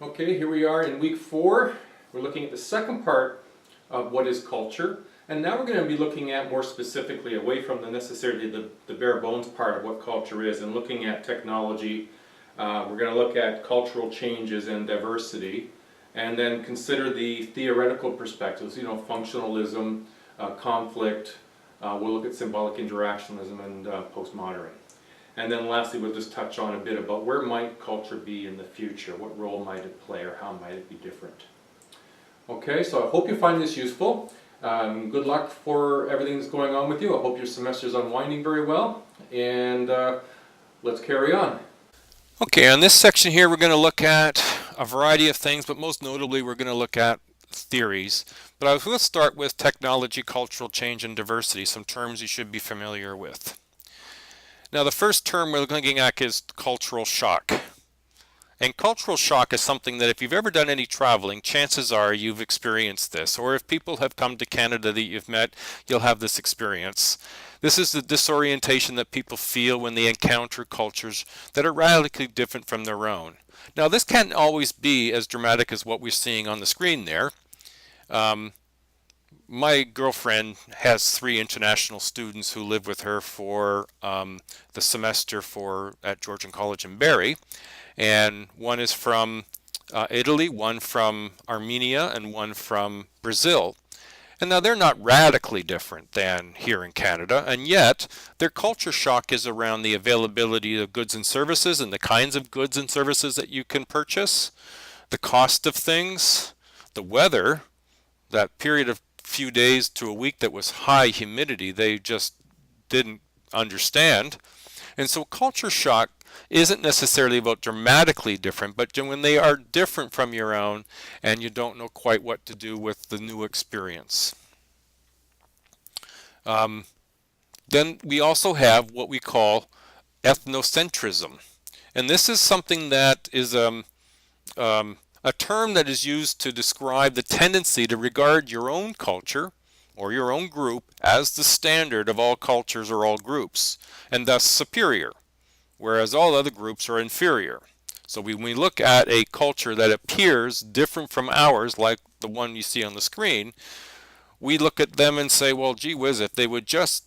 Okay, here we are in week 4. We're looking at the second part of what is culture. And now we're going to be looking at more specifically, away from necessarily the bare bones part of what culture is, and looking at technology. We're going to look at cultural changes and diversity, and then consider the theoretical perspectives, functionalism, conflict. We'll look at symbolic interactionism and postmodern. And then lastly, we'll just touch on a bit about where might culture be in the future, what role might it play, or how might it be different. Okay, so I hope you find this useful. Good luck for everything that's going on with you. I hope your semester's unwinding very well, and let's carry on. Okay, on this section here, we're going to look at a variety of things, but most notably, we're going to look at theories. But I was going to start with technology, cultural change, and diversity, some terms you should be familiar with. Now, the first term we're looking at is cultural shock. And cultural shock is something that if you've ever done any traveling, chances are you've experienced this. Or if people have come to Canada that you've met, you'll have this experience. This is the disorientation that people feel when they encounter cultures that are radically different from their own. Now, this can't always be as dramatic as what we're seeing on the screen there. My girlfriend has 3 international students who live with her for the semester at Georgian College in Barrie, and one is from Italy, one from Armenia, and one from Brazil. And now they're not radically different than here in Canada, and yet their culture shock is around the availability of goods and services and the kinds of goods and services that you can purchase, the cost of things, the weather, that period of few days to a week that was high humidity, they just didn't understand. And so culture shock isn't necessarily about dramatically different, but when they are different from your own and you don't know quite what to do with the new experience. Then we also have what we call ethnocentrism. And this is something that is a term that is used to describe the tendency to regard your own culture or your own group as the standard of all cultures or all groups, and thus superior, whereas all other groups are inferior. So when we look at a culture that appears different from ours, like the one you see on the screen, we look at them and say, well, gee whiz, if they would just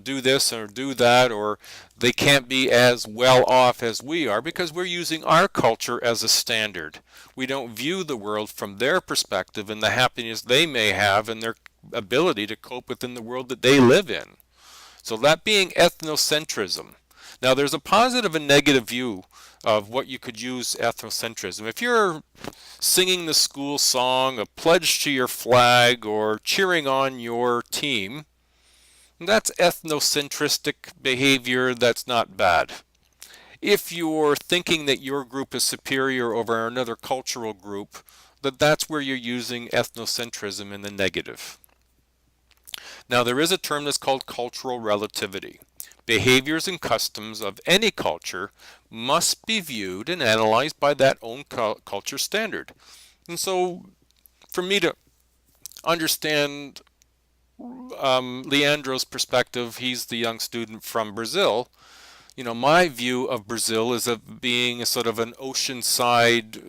do this or do that, or they can't be as well off as we are because we're using our culture as a standard. We don't view the world from their perspective and the happiness they may have and their ability to cope within the world that they live in. So that being ethnocentrism. Now there's a positive and negative view of what you could use ethnocentrism. If you're singing the school song, a pledge to your flag, or cheering on your team, that's ethnocentristic behavior that's not bad. If you're thinking that your group is superior over another cultural group, that's where you're using ethnocentrism in the negative. Now there is a term that's called cultural relativity. Behaviors and customs of any culture must be viewed and analyzed by that own culture standard. And so for me to understand Leandro's perspective, he's the young student from Brazil. My view of Brazil is of being a sort of an oceanside,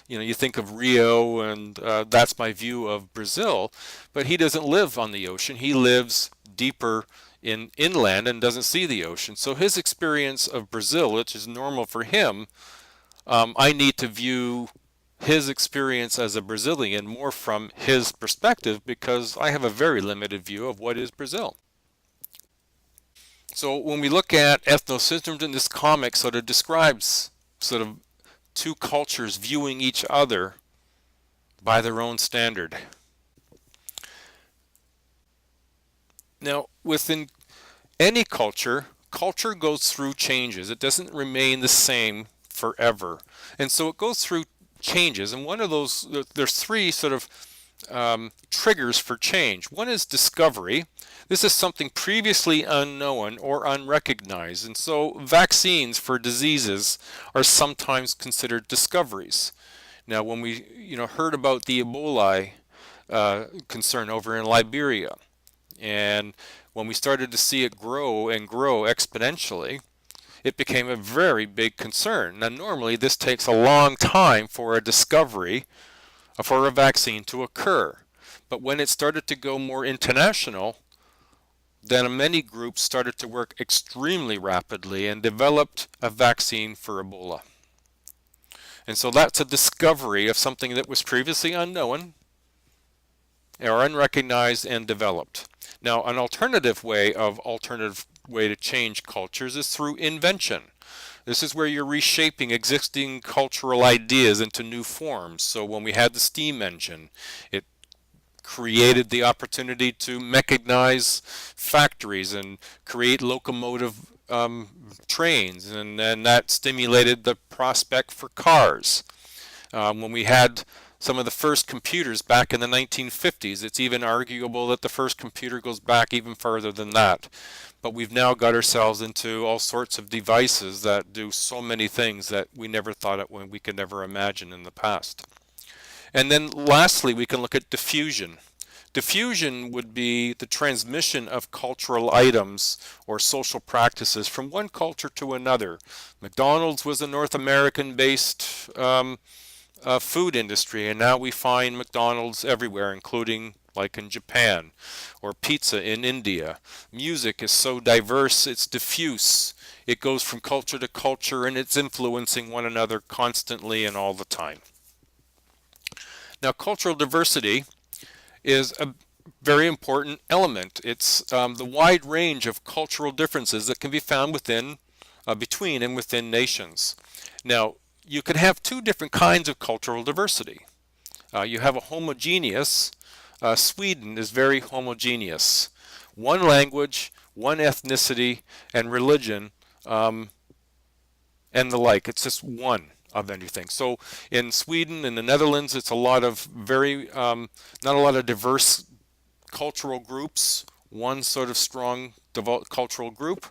you think of Rio, and that's my view of Brazil. But he doesn't live on the ocean. He lives deeper inland and doesn't see the ocean. So his experience of Brazil, which is normal for him, I need to view his experience as a Brazilian more from his perspective because I have a very limited view of what is Brazil. So when we look at ethnocentrism, this comic sort of describes sort of 2 cultures viewing each other by their own standard. Now within any culture, culture goes through changes. It doesn't remain the same forever. And so it goes through changes, and one of those, there's 3 sort of triggers for change. One is discovery. This is something previously unknown or unrecognized, and so vaccines for diseases are sometimes considered discoveries. Now when we heard about the Ebola concern over in Liberia, and when we started to see it grow and grow exponentially, it became a very big concern. Now, normally this takes a long time for a discovery, for a vaccine to occur. But when it started to go more international, then many groups started to work extremely rapidly and developed a vaccine for Ebola. And so that's a discovery of something that was previously unknown or unrecognized and developed. Now, an alternative way to change cultures is through invention. This is where you're reshaping existing cultural ideas into new forms. So when we had the steam engine, it created the opportunity to mechanize factories and create locomotive trains, and then that stimulated the prospect for cars. When we had some of the first computers back in the 1950s, it's even arguable that the first computer goes back even further than that. But we've now got ourselves into all sorts of devices that do so many things that we never thought we could never imagine in the past. And then lastly, we can look at diffusion. Diffusion would be the transmission of cultural items or social practices from one culture to another. McDonald's was a North American-based food industry, and now we find McDonald's everywhere, including like in Japan, or pizza in India. Music is so diverse, it's diffuse. It goes from culture to culture, and it's influencing one another constantly and all the time. Now, cultural diversity is a very important element. It's the wide range of cultural differences that can be found between and within nations. Now, you can have two different kinds of cultural diversity. You have a homogeneous. Sweden is very homogeneous. One language, one ethnicity, and religion, and the like. It's just one of anything. So in Sweden and the Netherlands, it's a lot of not a lot of diverse cultural groups, one sort of strong cultural group.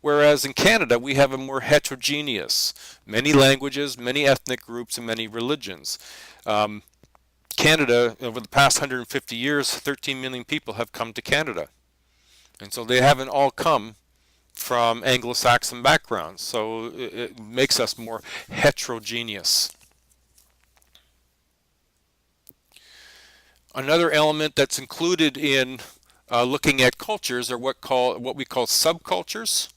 Whereas in Canada, we have a more heterogeneous, many languages, many ethnic groups, and many religions. Canada, over the past 150 years, 13 million people have come to Canada. And so they haven't all come from Anglo-Saxon backgrounds. So it makes us more heterogeneous. Another element that's included in looking at cultures are what we call subcultures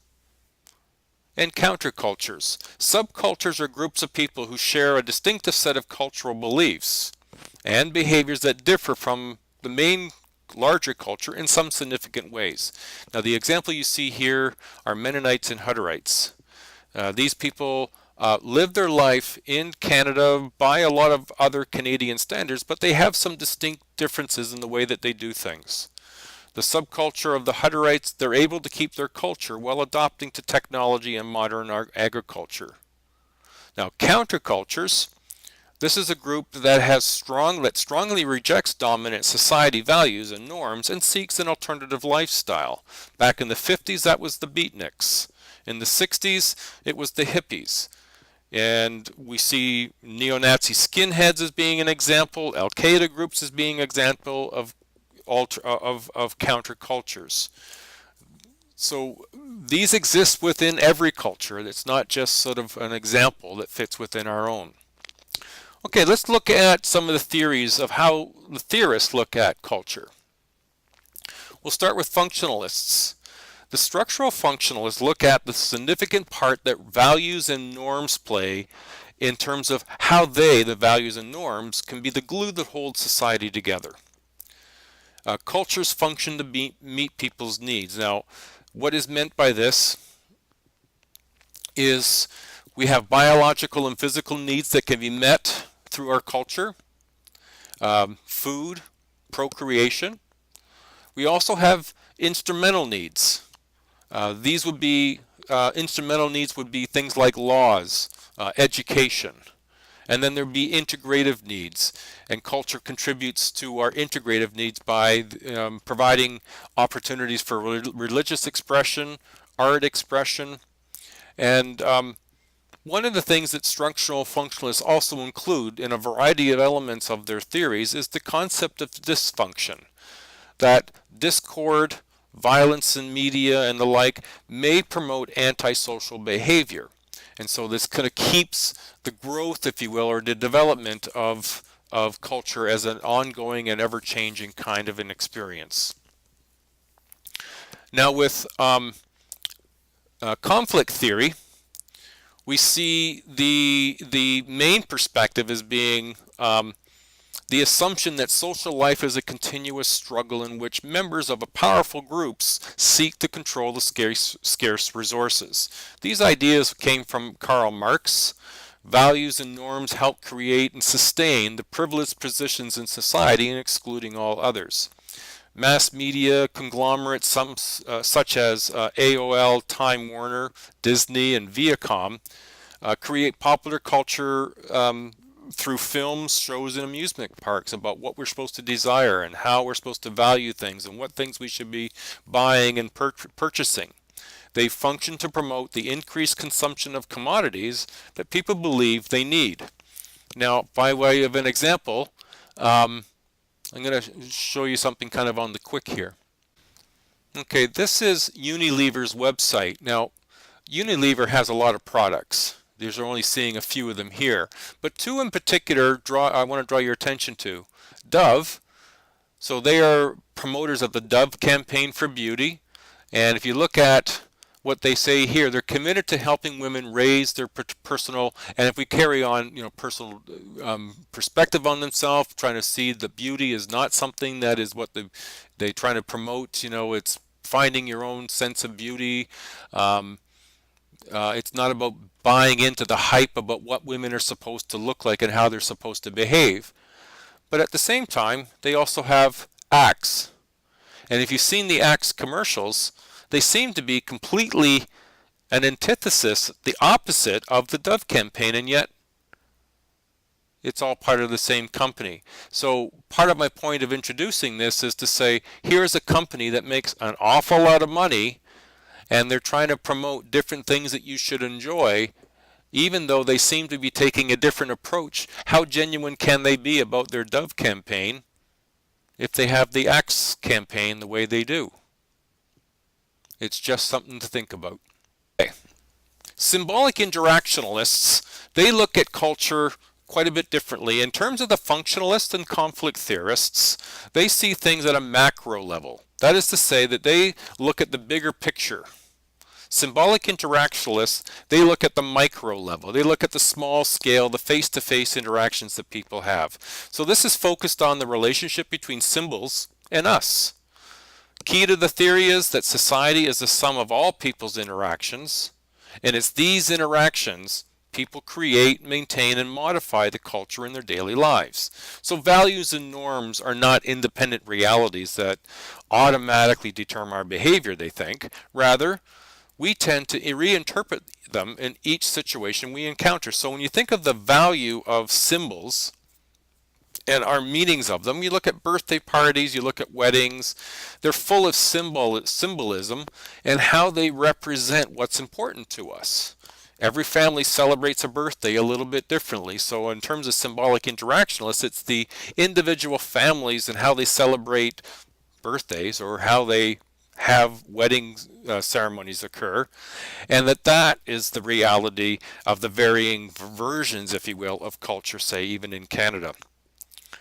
and countercultures. Subcultures are groups of people who share a distinctive set of cultural beliefs and behaviors that differ from the main larger culture in some significant ways. Now, the example you see here are Mennonites and Hutterites. These people live their life in Canada by a lot of other Canadian standards, but they have some distinct differences in the way that they do things. The subculture of the Hutterites, they're able to keep their culture while adopting to technology and modern agriculture. Now, countercultures, this is a group that strongly rejects dominant society values and norms and seeks an alternative lifestyle. Back in the 50s, that was the beatniks. In the 60s, it was the hippies. And we see neo-Nazi skinheads as being an example, Al-Qaeda groups as being an example of countercultures. So these exist within every culture. It's not just sort of an example that fits within our own. Okay, let's look at some of the theories of how the theorists look at culture. We'll start with functionalists. The structural functionalists look at the significant part that values and norms play in terms of how the values and norms, can be the glue that holds society together. Cultures function to meet people's needs. Now, what is meant by this is we have biological and physical needs that can be met through our culture, food, procreation. We also have instrumental needs. These would be, instrumental needs would be things like laws, education. And then there'd be integrative needs, and culture contributes to our integrative needs by providing opportunities for religious expression, art expression, and one of the things that structural functionalists also include in a variety of elements of their theories is the concept of dysfunction. That discord, violence in media and the like may promote antisocial behavior. And so this kind of keeps the growth, if you will, or the development of culture as an ongoing and ever-changing kind of an experience. Now with conflict theory, we see the main perspective as being the assumption that social life is a continuous struggle in which members of powerful groups seek to control the scarce resources. These ideas came from Karl Marx. Values and norms help create and sustain the privileged positions in society and excluding all others. Mass media conglomerates such as AOL, Time Warner, Disney, and Viacom create popular culture through films, shows, and amusement parks about what we're supposed to desire and how we're supposed to value things and what things we should be buying and purchasing. They function to promote the increased consumption of commodities that people believe they need. Now, by way of an example, I'm going to show you something kind of on the quick here. Okay, this is Unilever's website. Now, Unilever has a lot of products. These are only seeing a few of them here. But two in particular I want to draw your attention to. Dove. So they are promoters of the Dove campaign for beauty. And if you look at what they say here, they're committed to helping women raise their personal, and if we carry on, personal perspective on themselves, trying to see that beauty is not something that is what they try to promote. It's finding your own sense of beauty. It's not about buying into the hype about what women are supposed to look like and how they're supposed to behave. But at the same time, they also have Axe. And if you've seen the Axe commercials, they seem to be completely an antithesis, the opposite of the Dove campaign, and yet it's all part of the same company. So part of my point of introducing this is to say, here's a company that makes an awful lot of money, and they're trying to promote different things that you should enjoy, even though they seem to be taking a different approach. How genuine can they be about their Dove campaign if they have the Axe campaign the way they do? It's just something to think about. Okay. Symbolic interactionalists, they look at culture quite a bit differently. In terms of the functionalists and conflict theorists, they see things at a macro level. That is to say that they look at the bigger picture. Symbolic interactionalists, they look at the micro level. They look at the small scale, the face-to-face interactions that people have. So this is focused on the relationship between symbols and us. Key to the theory is that society is the sum of all people's interactions, and it's these interactions people create, maintain, and modify the culture in their daily lives. So values and norms are not independent realities that automatically determine our behavior, they think. Rather, we tend to reinterpret them in each situation we encounter. So when you think of the value of symbols and our meanings of them, you look at birthday parties, you look at weddings, they're full of symbolism and how they represent what's important to us. Every family celebrates a birthday a little bit differently. So in terms of symbolic interactionalists, it's the individual families and how they celebrate birthdays or how they have wedding ceremonies occur, and that is the reality of the varying versions, if you will, of culture, say, even in Canada.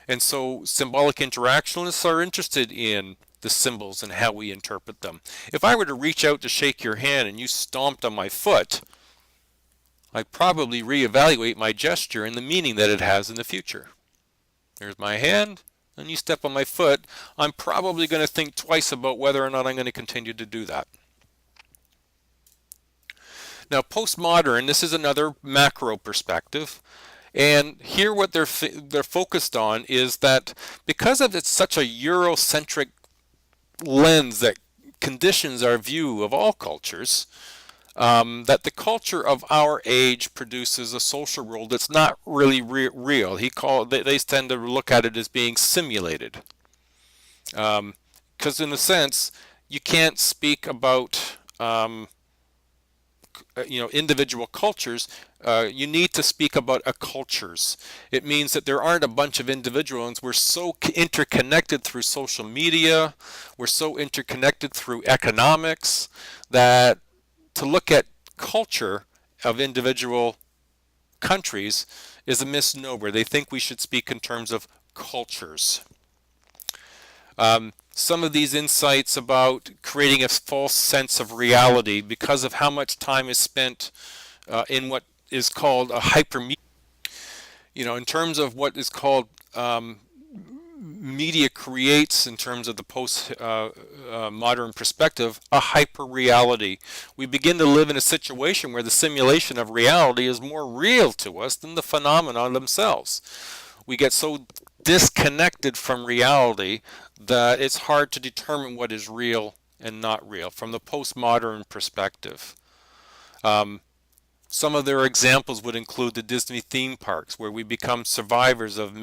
And so symbolic interactionalists are interested in the symbols and how we interpret them. If I were to reach out to shake your hand and you stomped on my foot, I'd probably reevaluate my gesture and the meaning that it has in the future. There's my hand, and you step on my foot. I'm probably going to think twice about whether or not I'm going to continue to do that. Now, postmodern, this is another macro perspective. And here what they're focused on is that because of it's such a Eurocentric lens that conditions our view of all cultures, that the culture of our age produces a social world that's not really real. They tend to look at it as being simulated. Because in a sense, you can't speak about individual cultures, you need to speak about a cultures. It means that there aren't a bunch of individuals. We're so interconnected through social media, we're so interconnected through economics, that to look at culture of individual countries is a misnomer. They think we should speak in terms of cultures. Some of these insights about creating a false sense of reality because of how much time is spent in what is called a hypermedia. In terms of what is called media creates, in terms of the post-modern perspective, a hyper-reality. We begin to live in a situation where the simulation of reality is more real to us than the phenomena themselves. We get so disconnected from reality that it's hard to determine what is real and not real from the postmodern perspective. Some of their examples would include the Disney theme parks, where we become survivors of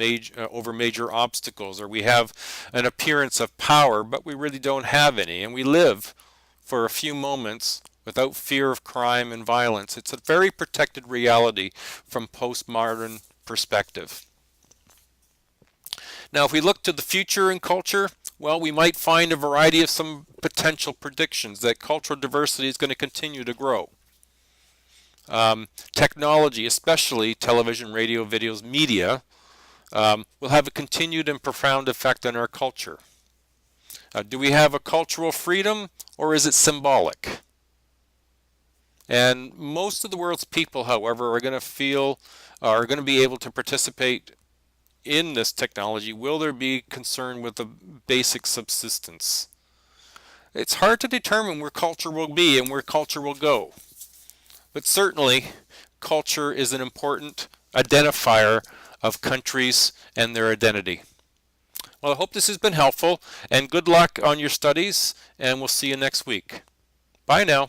over major obstacles, or we have an appearance of power, but we really don't have any, and we live for a few moments without fear of crime and violence. It's a very protected reality from postmodern perspective. Now, if we look to the future in culture, well, we might find a variety of some potential predictions that cultural diversity is going to continue to grow. Technology, especially television, radio, videos, media, will have a continued and profound effect on our culture. Do we have a cultural freedom, or is it symbolic? And most of the world's people, however, are going to be able to participate in this technology. Will there be concern with the basic subsistence? It's hard to determine where culture will be and where culture will go. But certainly, culture is an important identifier of countries and their identity. Well, I hope this has been helpful, and good luck on your studies, and we'll see you next week. Bye now.